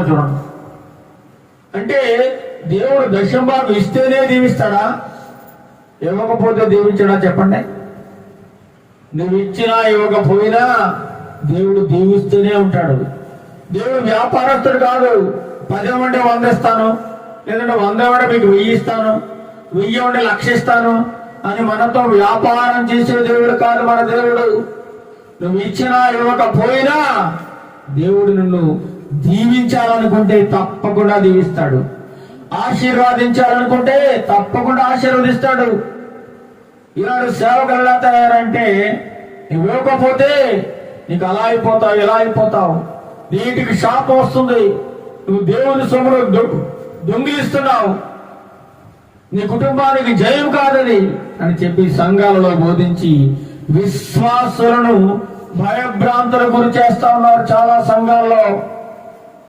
చూడండి. అంటే దేవుడు దశమ భాగం ఇస్తేనే దీవిస్తాడా, ఇవ్వకపోతే దీవించడా? చెప్పండి. నువ్వు ఇచ్చినా ఇవ్వకపోయినా దేవుడు దీవిస్తూనే ఉంటాడు. దేవుడు వ్యాపారస్తుడు కాదు. 10 ఇవ్వండి 100 ఇస్తాను, లేదంటే 100 ఇవ్వండి మీకు 1000 ఇస్తాను, 1000 ఇవ్వండి 1,00,000 ఇస్తాను అని మనతో వ్యాపారం చేసే దేవుడు కాదు మన దేవుడు. నువ్వు ఇచ్చినా ఇవ్వకపోయినా దేవుడు నిన్ను దీవించాలనుకుంటే తప్పకుండా దీవిస్తాడు. ఆశీర్వాదించాలనుకుంటే తప్పకుండా ఆశీర్వదిస్తాడు. ఈనాడు సేవకులు ఎలా తయారంటే, నువ్వు ఇవ్వకపోతే నీకు అలా అయిపోతావు, ఇలా అయిపోతావు, నీటికి శాపం వస్తుంది, నువ్వు దేవుని సొమ్మును దొంగిలిస్తున్నావు, నీ కుటుంబానికి జయం కాదని అని చెప్పి సంఘాలలో బోధించి విశ్వాసులను భయభ్రాంతులకు గురి చేస్తా ఉన్నారు చాలా సంఘాల్లో.